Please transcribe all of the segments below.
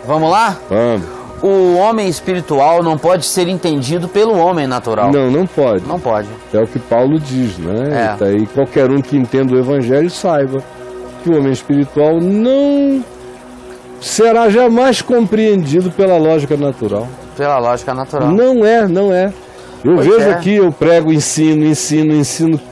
Vamos lá? Vamos. O homem espiritual não pode ser entendido pelo homem natural. Não, não pode. Não pode. É o que Paulo diz, né? É. E qualquer um que entenda o Evangelho saiba que o homem espiritual não será jamais compreendido pela lógica natural. Pela lógica natural. Não é, não é. Eu Pois vejo é. aqui, eu prego, ensino.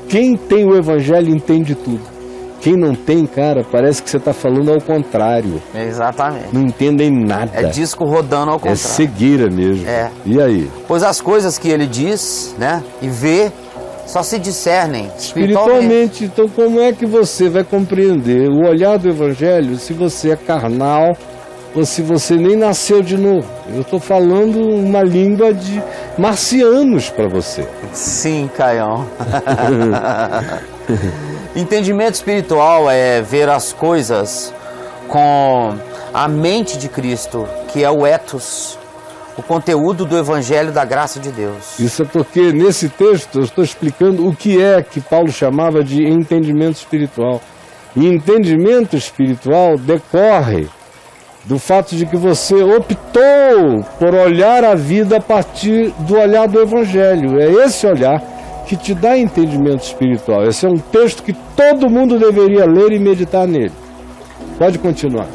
Quem tem o Evangelho entende tudo. Quem não tem, cara, parece que você está falando ao contrário. Exatamente. Não entendem nada. É disco rodando ao É contrário. cegueira mesmo. É. E aí? Pois as coisas que ele diz, né, e vê, só se discernem espiritualmente. Então como é que você vai compreender o olhar do Evangelho se você é carnal ou se você nem nasceu de novo? Eu estou falando uma língua de marcianos para você. Sim, Caião. Entendimento espiritual é ver as coisas com a mente de Cristo, que é o ethos, o conteúdo do Evangelho da graça de Deus. Isso é porque nesse texto eu estou explicando o que é que Paulo chamava de entendimento espiritual. E entendimento espiritual decorre do fato de que você optou por olhar a vida a partir do olhar do Evangelho. É esse olhar que te dá entendimento espiritual. Esse é um texto que todo mundo deveria ler e meditar nele. Pode continuar.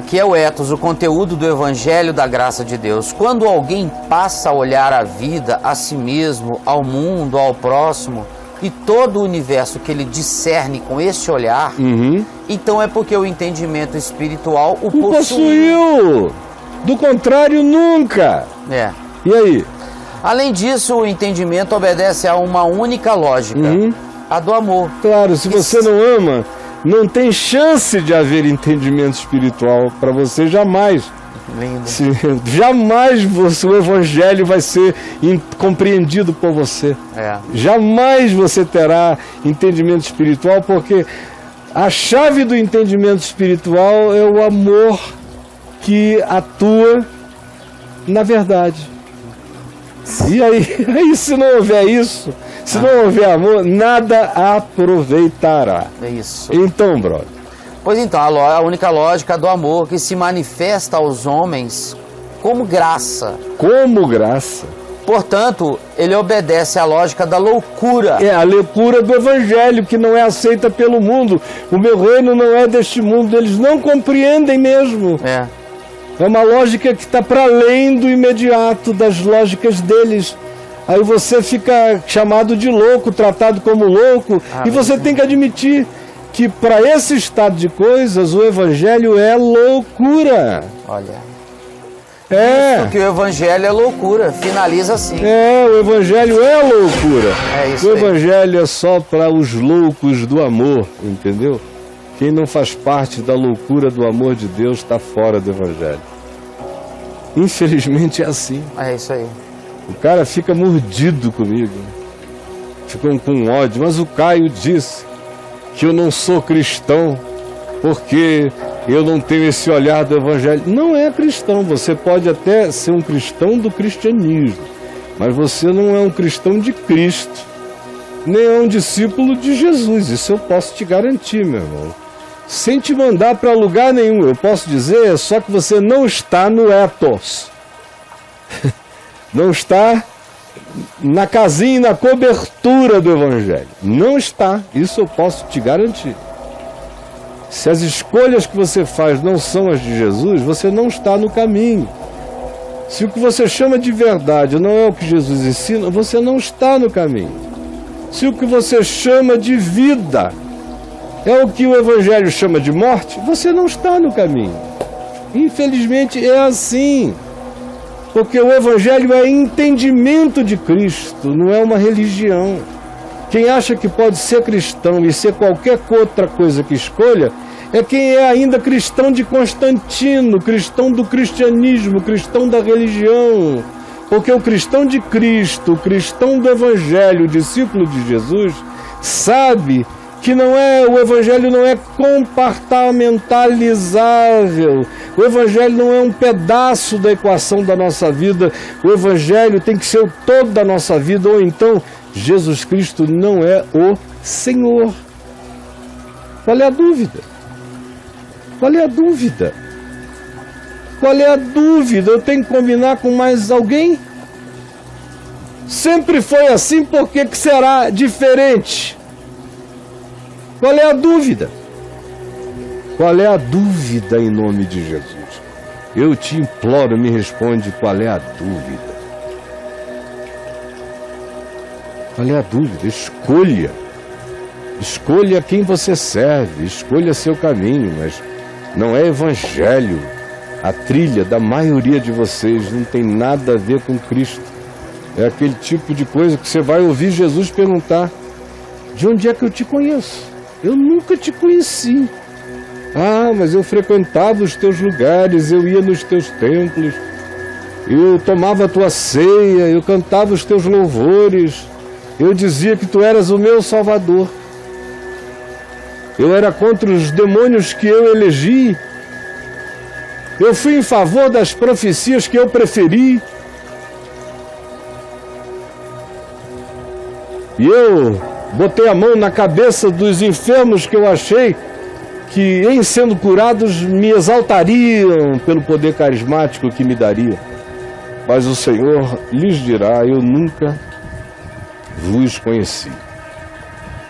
Que é o ethos, o conteúdo do Evangelho da graça de Deus. Quando alguém passa a olhar a vida, a si mesmo, ao mundo, ao próximo e todo o universo que ele discerne com esse olhar, então é porque o entendimento espiritual o possuiu. Do contrário, nunca. É. E aí? Além disso, o entendimento obedece a uma única lógica, a do amor. Claro, se você não ama, não tem chance de haver entendimento espiritual para você jamais. Lindo. Jamais o Evangelho vai ser compreendido por você. É. Jamais você terá entendimento espiritual, porque a chave do entendimento espiritual é o amor que atua na verdade. E aí, se não houver isso, se não houver amor, nada aproveitará. É isso. Então, brother. Pois então, a única lógica do amor que se manifesta aos homens como graça. Como graça. Portanto, ele obedece à lógica da loucura. É a loucura do Evangelho, que não é aceita pelo mundo. O meu reino não é deste mundo, eles não compreendem mesmo. É uma lógica que está para além do imediato, das lógicas deles. Aí você fica chamado de louco, tratado como louco, e você tem que admitir que para esse estado de coisas o Evangelho é loucura. Olha. É. Porque o Evangelho é loucura, finaliza assim. É, o Evangelho é loucura. É isso. O Evangelho é só para os loucos do amor, entendeu? Quem não faz parte da loucura do amor de Deus está fora do Evangelho. Infelizmente é assim. É isso aí. O cara fica mordido comigo. Ficam com ódio. Mas o Caio disse que eu não sou cristão porque eu não tenho esse olhar do Evangelho. Não é cristão. Você pode até ser um cristão do cristianismo, mas você não é um cristão de Cristo, nem é um discípulo de Jesus. Isso eu posso te garantir, meu irmão. Sem te mandar para lugar nenhum. Eu posso dizer só que você não está no ethos. Não está na casinha e na cobertura do Evangelho. Não está. Isso eu posso te garantir. Se as escolhas que você faz não são as de Jesus, você não está no caminho. Se o que você chama de verdade não é o que Jesus ensina, você não está no caminho. Se o que você chama de vida é o que o Evangelho chama de morte, você não está no caminho. Infelizmente é assim. Porque o Evangelho é entendimento de Cristo, não é uma religião. Quem acha que pode ser cristão e ser qualquer outra coisa que escolha, é quem é ainda cristão de Constantino, cristão do cristianismo, cristão da religião. Porque o cristão de Cristo, o cristão do Evangelho, o discípulo de Jesus, sabe que o Evangelho não é compartimentalizável. O Evangelho não é um pedaço da equação da nossa vida. O Evangelho tem que ser o todo da nossa vida, ou então Jesus Cristo não é o Senhor. Qual é a dúvida? Qual é a dúvida? Qual é a dúvida? Eu tenho que combinar com mais alguém? Sempre foi assim, por que será diferente? Qual é a dúvida? Qual é a dúvida em nome de Jesus? Eu te imploro, me responde, qual é a dúvida? Qual é a dúvida? Escolha. Escolha quem você serve, escolha seu caminho, mas não é evangelho. A trilha da maioria de vocês não tem nada a ver com Cristo. É aquele tipo de coisa que você vai ouvir Jesus perguntar: de onde é que eu te conheço? Eu nunca te conheci. Ah, mas eu frequentava os teus lugares, eu ia nos teus templos, eu tomava a tua ceia, eu cantava os teus louvores, eu dizia que tu eras o meu Salvador. Eu era contra os demônios que eu elegi. Eu fui em favor das profecias que eu preferi. E eu botei a mão na cabeça dos enfermos que eu achei que, em sendo curados, me exaltariam pelo poder carismático que me daria. Mas o Senhor lhes dirá: eu nunca vos conheci.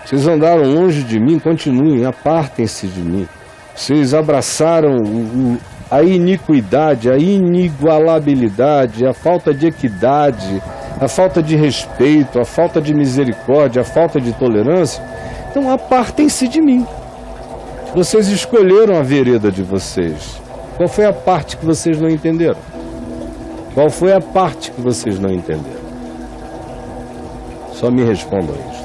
Vocês andaram longe de mim, continuem, apartem-se de mim. Vocês abraçaram a iniquidade, a inigualabilidade, a falta de equidade, a falta de respeito, a falta de misericórdia, a falta de tolerância. Então apartem-se de mim. Vocês escolheram a vereda de vocês. Qual foi a parte que vocês não entenderam? Qual foi a parte que vocês não entenderam? Só me respondam isso.